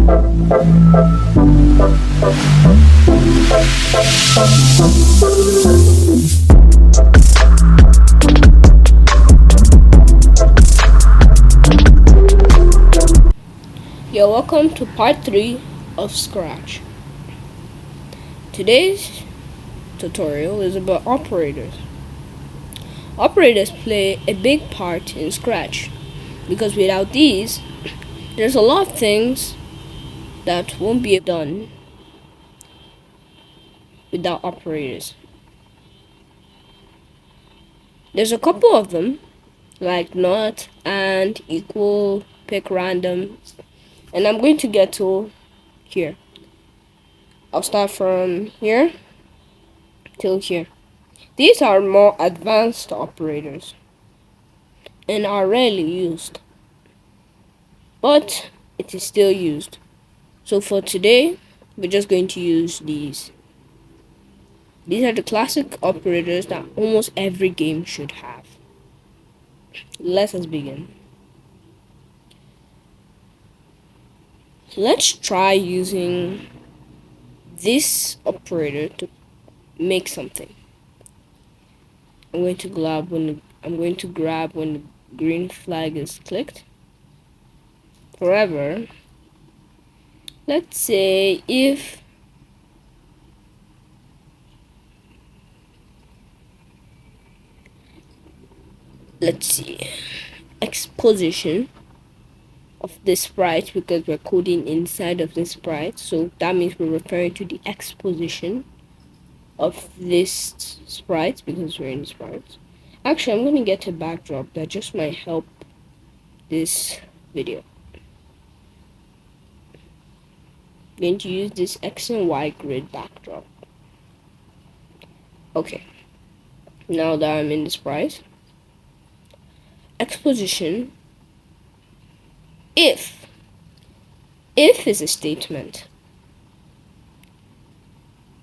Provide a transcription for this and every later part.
You're welcome to part 3 of Scratch. Today's tutorial is about operators. Operators play a big part in Scratch because without these, there's a lot of things that won't be done without operators. There's a couple of them, like not, and, equal, pick random, and I'm going to get to here. I'll start from here till here. These are more advanced operators and are rarely used, but it is still used. So for today, we're just going to use these. These are the classic operators that almost every game should have. Let us begin. Let's try using this operator to make something. I'm going to grab when the green flag is clicked. Forever. Let's say if exposition of the sprite, because we're coding inside of the sprite, so that means we're referring to the exposition of this sprite because we're in sprite. Actually, I'm going to get a backdrop that just might help this video. I'm going to use this X and Y grid backdrop. Okay, now that I'm in the sprite, exposition, if is a statement.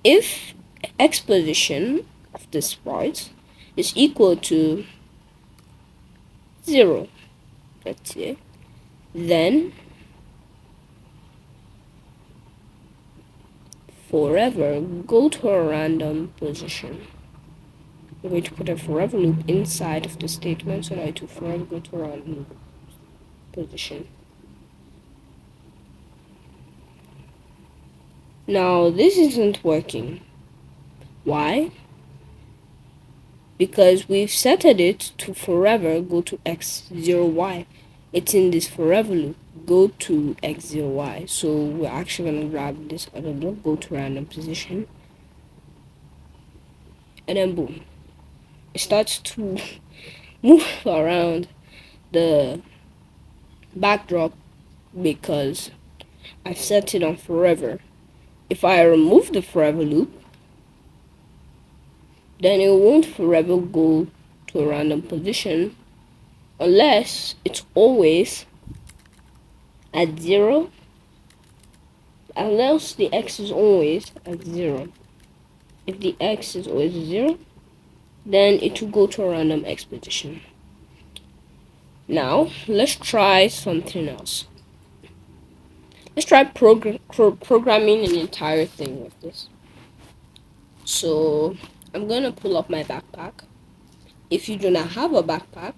If exposition of the sprite is equal to 0, let's say, then forever go to a random position. I'm going to put a forever loop inside of the statement so that it will forever go to a random position. Now this isn't working. Why? Because we've set it to forever go to x0y. It's in this forever loop, go to x0y. So we're actually gonna grab this other loop, go to random position, and then boom, it starts to move around the backdrop because I've set it on forever. If I remove the forever loop, then it won't forever go to a random position unless it's always at 0, unless the x is always at 0. If the x is always 0, then it will go to a random x position. Now let's try something else. Let's try programming an entire thing with this. So I'm gonna pull up my backpack. If you do not have a backpack,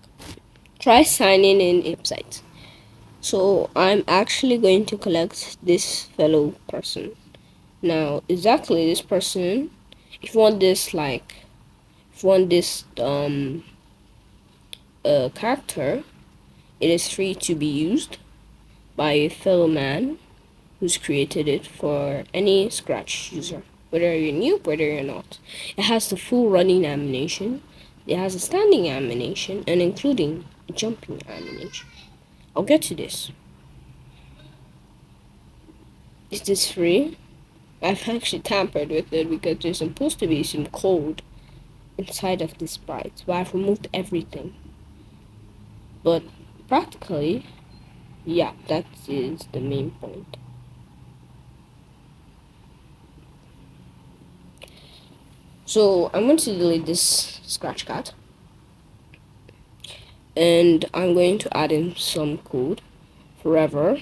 try signing in website. So I'm actually going to collect this fellow person. Now exactly this person, if you want this character, it is free to be used by a fellow man who's created it for any Scratch user, whether you're new, whether you're not. It has the full running animation, it has a standing animation, and including a jumping animation. I'll get to this. Is this free? I've actually tampered with it because there's supposed to be some code inside of this sprite, but I've removed everything. But practically, yeah, that is the main point. So I'm going to delete this scratch card, and I'm going to add in some code. Forever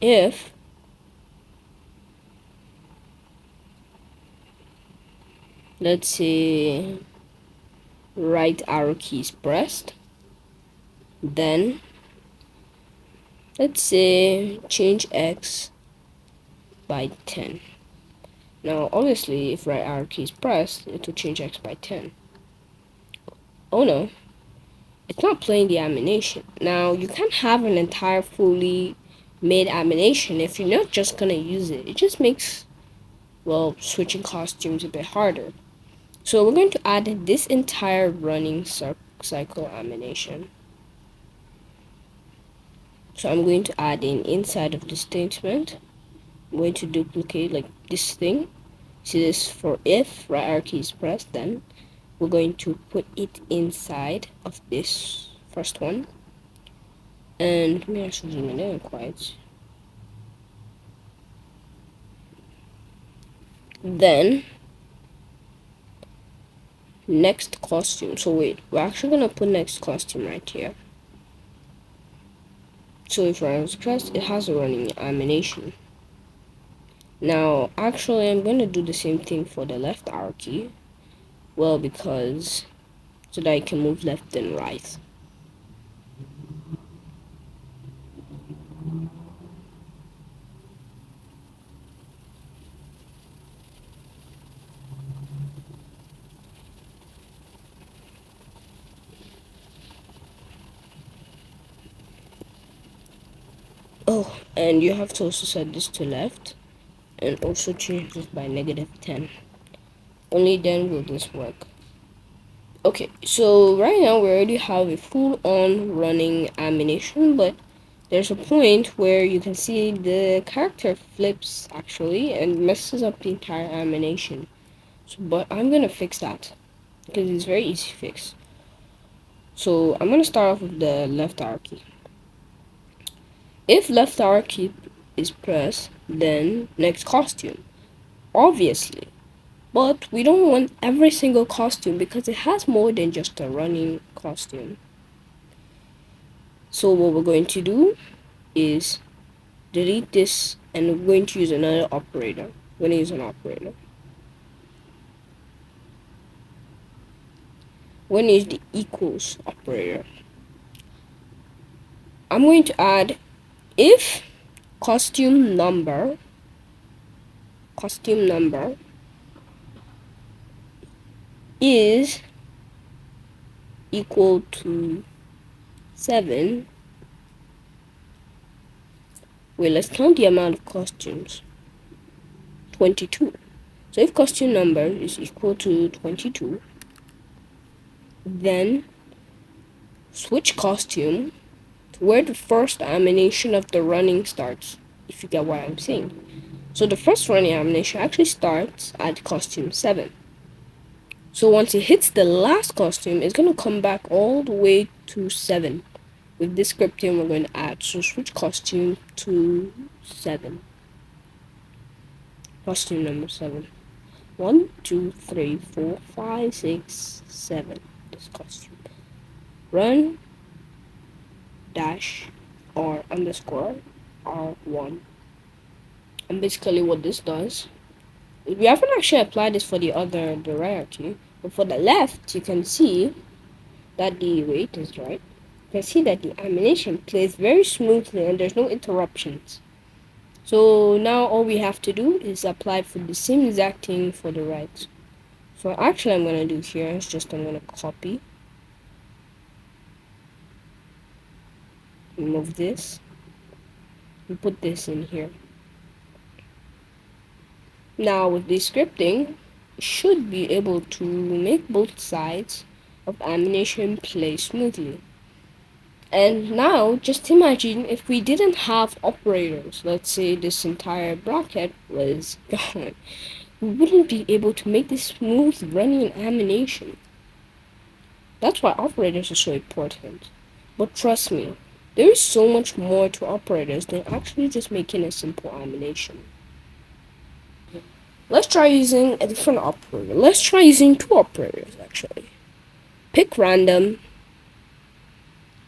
if let's say right arrow key is pressed, then let's say change x by 10. Now obviously if right arrow key is pressed, it will change x by 10. Oh no, it's not playing the animation. Now you can't have an entire fully made animation if you're not just gonna use it. It just makes, well, switching costumes a bit harder. So we're going to add this entire running cycle animation. So I'm going to add in inside of the statement. I'm going to duplicate like this thing. See this for if right arrow key is pressed, then we're going to put it inside of this first one. And let me actually zoom it in quite. Then next costume. So wait, we're actually gonna put next costume right here. So if I was pressed, it has a running animation. Now actually I'm gonna do the same thing for the left arrow key. Well, because so that I can move left and right. Oh, and you have to also set this to left and also change this by -10. Only then will this work. Okay, so right now we already have a full-on running animation, but there's a point where you can see the character flips actually and messes up the entire animation. So, but I'm gonna fix that because it's very easy to fix. So I'm gonna start off with the left arrow key. If left arrow key is pressed, then next costume, obviously. But we don't want every single costume because it has more than just a running costume. So what we're going to do is delete this and we're going to use another operator. We're going to use an operator. We're going to use the equals operator. I'm going to add if costume number is equal to 7. Wait, let's count the amount of costumes. 22. So if costume number is equal to 22, then switch costume to where the first animation of the running starts, if you get what I'm saying. So the first running animation actually starts at costume 7. So once it hits the last costume, it's going to come back all the way to 7. With this scripting, we're going to add, so switch costume to 7. Costume number 7. 1, 2, 3, 4, 5, 6, 7. This costume. Run dash r underscore r1. And basically what this does, we haven't actually applied this for the hierarchy, but for the left you can see that the weight is right. You can see that the animation plays very smoothly and there's no interruptions. So now all we have to do is apply for the same exact thing for the right. So actually I'm going to do here is just I'm going to copy, remove this, and put this in here. Now with this scripting, you should be able to make both sides of animation play smoothly. And now just imagine if we didn't have operators, let's say this entire bracket was gone, we wouldn't be able to make this smooth running animation. That's why operators are so important. But trust me, there is so much more to operators than actually just making a simple animation. Let's try using a different operator. Let's try using 2 operators actually. Pick random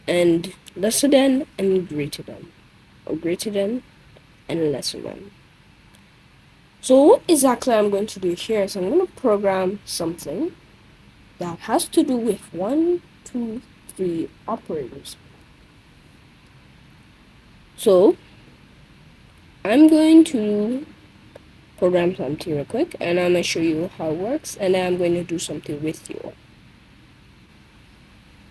and lesser than and greater than. Or greater than and lesser than. So what exactly I'm going to do here is I'm going to program something that has to do with 1, 2, 3 operators. So I'm going to program something real quick, and I'm going to show you how it works, and then I'm going to do something with you.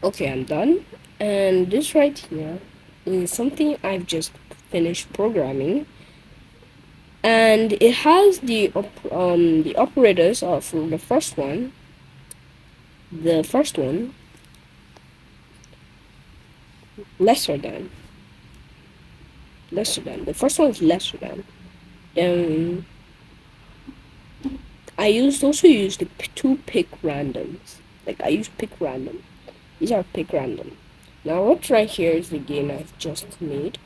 Okay, I'm done. And this right here is something I've just finished programming, and it has the operators of the first one. The first one lesser than. The first one is lesser than. Then also use the two pick randoms. Like I use pick random. These are pick random. Now what's right here is the game I've just made,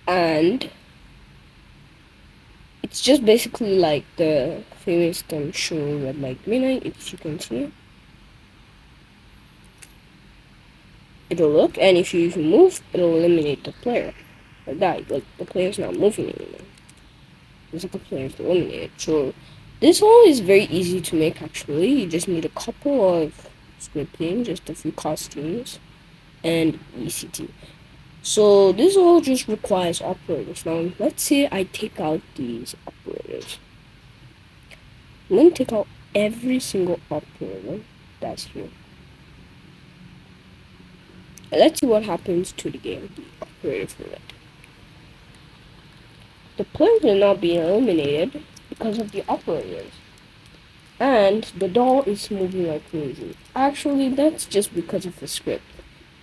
and it's just basically like the famous show Red Light Green Light. If you can see, it'll look, and if you move, it'll eliminate the player. Like that, like the player's not moving anymore. It's like the player's eliminated. So this one is very easy to make actually. You just need a couple of scripting, just a few costumes, and ECT. So this all just requires operators. Now let's say I take out these operators. I'm going to take out every single operator that's here. And let's see what happens to the game. The operator for it. The players are not being eliminated because of the operators. And the doll is moving like crazy. Actually, that's just because of the script.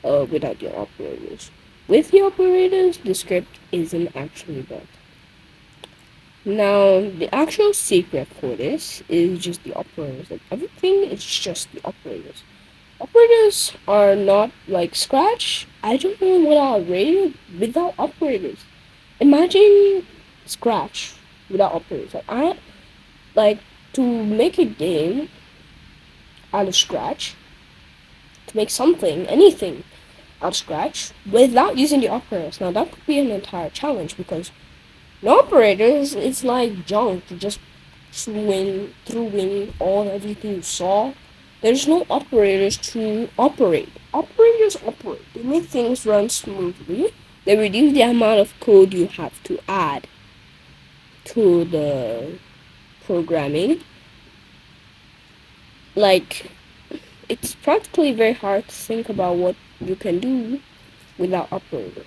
Without the operators. With the operators, the script isn't actually done. Now, the actual secret for this is just the operators. Like everything is just the operators. Operators are not like Scratch. I don't know what I'll rate without operators. Imagine Scratch without operators. Like to make a game out of Scratch, to make something, anything out of Scratch without using the operators. Now that could be an entire challenge because no operators, it's like junk. You just threw in all everything you saw. There's no operators to operate. Operators operate. They make things run smoothly. They reduce the amount of code you have to add to the programming. Like, it's practically very hard to think about what you can do without operators.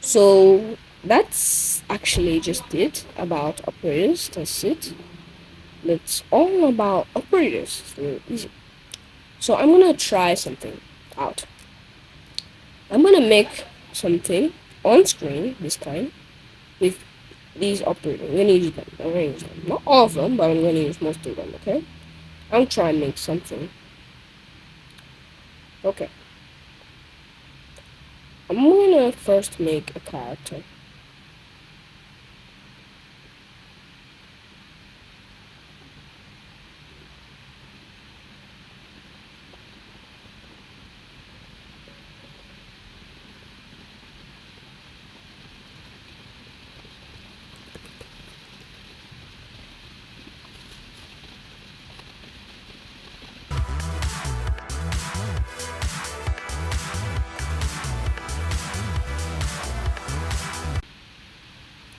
So that's actually just it about operators. That's it. It's all about operators. It's really easy. So I'm gonna try something out. I'm gonna make something on screen this time with these operators. I'm gonna use them. Not all of them, but I'm gonna use most of them, okay? I'll try and make something. Okay. I'm gonna first make a character.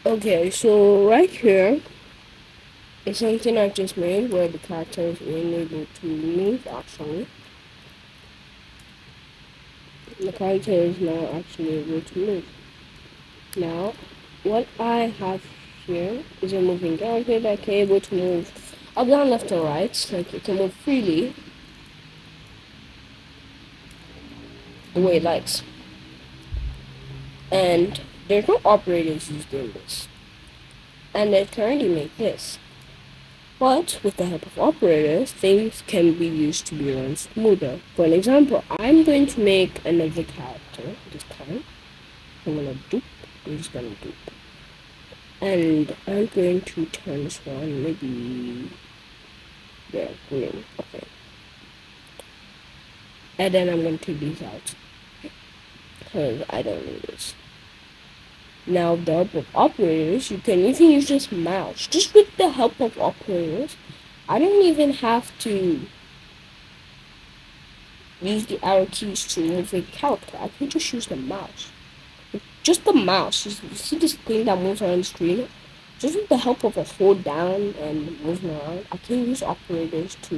Okay, so right here is something I just made where the character is unable to move actually. The character is now actually able to move. Now, what I have here is a moving character that can able to move up, down, left, or right. Like it can move freely the way it likes. And there's no operators used in this. And they currently make this. But with the help of operators, things can be used to be run smoother. For an example, I'm going to make another character this time. I'm gonna dupe. I'm just gonna dupe. And I'm going to turn this one maybe there, green. Okay. And then I'm going to take these out because I don't need this. Now, with the help of operators, you can even use this mouse. Just with the help of operators, I don't even have to use the arrow keys to move a character. I can just use the mouse. Just the mouse. You see this thing that moves around the screen? Just with the help of a hold down and moving around, I can use operators to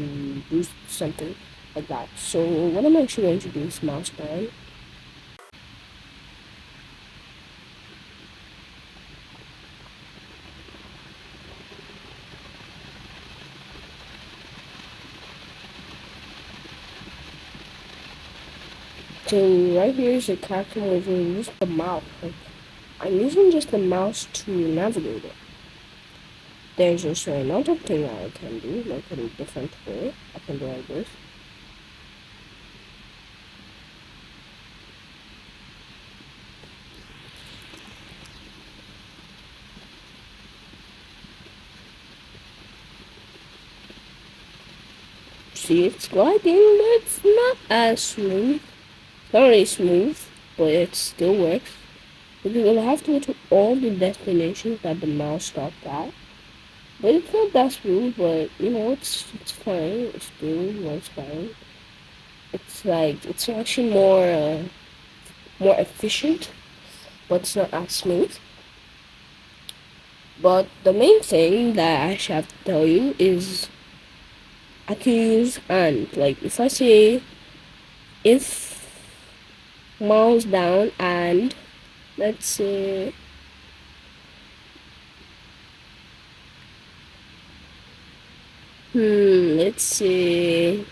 do something like that. So what I'm actually going to do is mouse down. So right here is a character moving. Use the mouse. Like, I'm using just the mouse to navigate it. There's also another thing I can do, like in a different way. I can do like this. See, it's gliding, but it's not as smooth. It's not really smooth, but it still works. Because you'll have to go to all the destinations that the mouse stopped at. But it's not that smooth, but you know, it's fine. It still works fine. It's like it's actually more efficient, but it's not as smooth. But the main thing that I should have to tell you is I can use and. Like if I say if mouse down and let's say let's say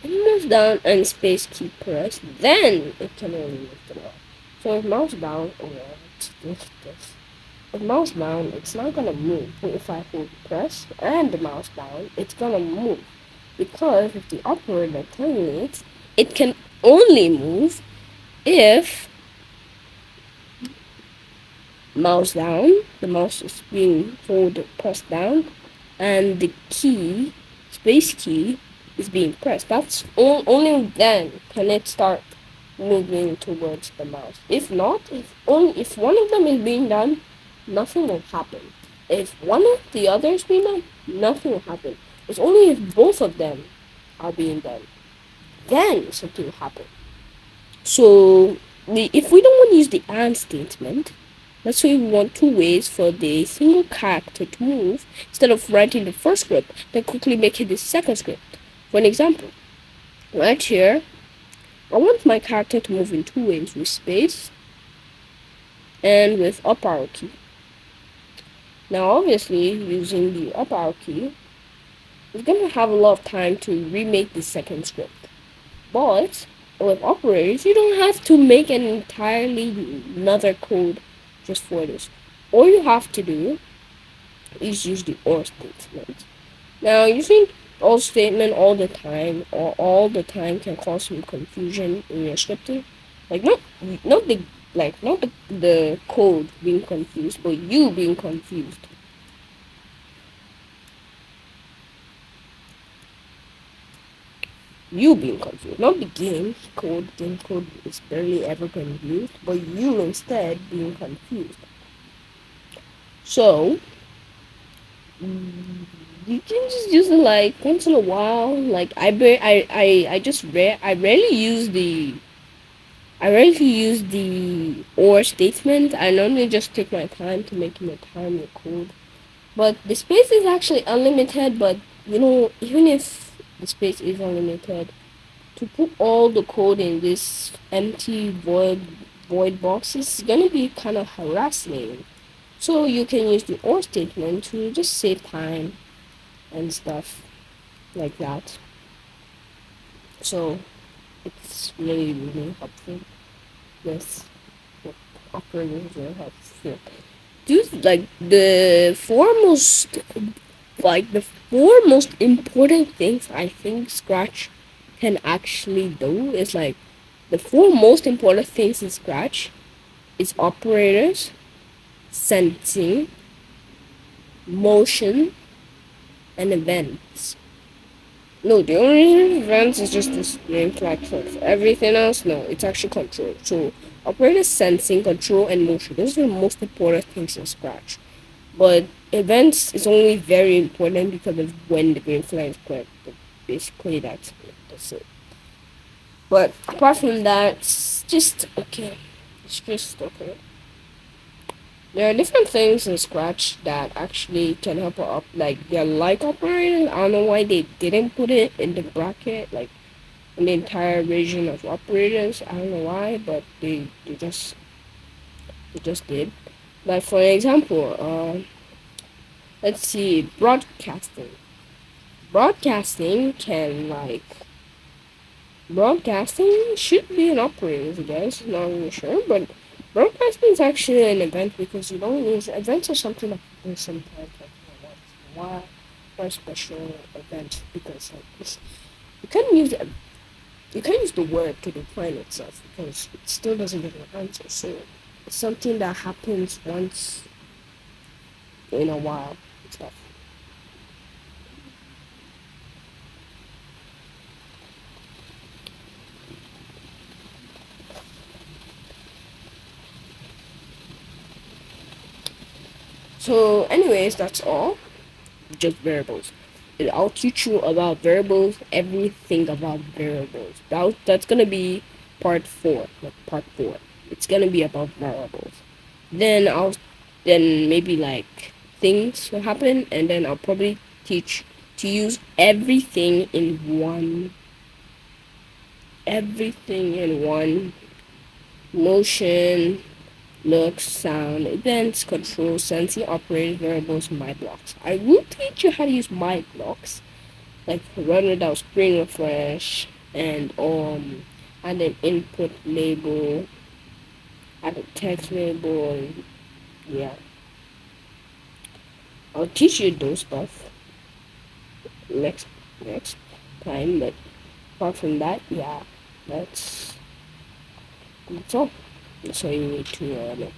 mouse down and space key pressed, then it can only lift it up. So if mouse down, this. If mouse down, it's not gonna move. But if I hold press and the mouse down, it's gonna move. Because if the operator terminates, it can only move if mouse down, the mouse is being pressed down, and the key, space key, is being pressed. That's only then can it start moving towards the mouse. If not, if one of them is being done, nothing will happen. If one of the others being done, nothing will happen. It's only if both of them are being done, then something will happen. So if we don't want to use the and statement, let's say we want two ways for the single character to move instead of writing the first script, then quickly making the second script. For an example, right here, I want my character to move in two ways, with space and with up arrow key. Now obviously using the up arrow key is going to have a lot of time to remake the second script. But with operators, you don't have to make an entirely another code just for this. All you have to do is use the or statement. Now using or statement all the time or all the time can cause some confusion in your scripting. Like not the code being confused, but you being confused. You being confused, not the game code. Game code is barely ever confused, but you instead being confused. So you can just use it like once in a while. Like I rarely use the or statement. I normally just take my time to make the time the code. But the space is actually unlimited, but you know, even if the space is unlimited, to put all the code in this empty void box is gonna be kind of harassing. So you can use the or statement to just save time and stuff like that. So it's really helpful. This operating is really helpful. Dude, the four most important things I think Scratch can actually do is like the four most important things in Scratch is operators, sensing, motion, and events. No, the only reason events is just this name flag for everything else. No, it's actually control. So operator sensing, control, and motion. Those are the most important things in Scratch. But events is only very important because of when the green flag is clicked. But basically, that's it. That's it. But apart from that, it's just okay. It's just okay. There are different things in Scratch that actually can help up, like they're like operators. I don't know why they didn't put it in the bracket, like in the entire region of operators. I don't know why, but they just did. Like for example, let's see, broadcasting. Broadcasting can like broadcasting should be an operator, I guess. Not really sure, but broadcasting is actually an event because you don't use events are something that happens sometimes like once in a while or a special event because like this, you can't use it, you can't use the word to define itself because it still doesn't give an answer. So it's something that happens once in a while and stuff. So anyways, that's all. Just variables. I'll teach you about variables, everything about variables. That's gonna be part four, like part four. It's gonna be about variables. Then then maybe like things will happen, and then I'll probably teach to use everything in one motion, looks, sound, events, control, sensing, operated variables, my blocks. I will teach you how to use my blocks, like run without screen refresh, and add an input label, add a text label, and yeah. I'll teach you those stuff next next time, but apart from that, yeah, that's all. So you need to know.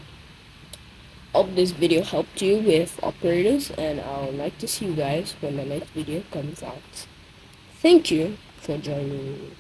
Hope this video helped you with operators, and I would like to see you guys when the next video comes out. Thank you for joining me.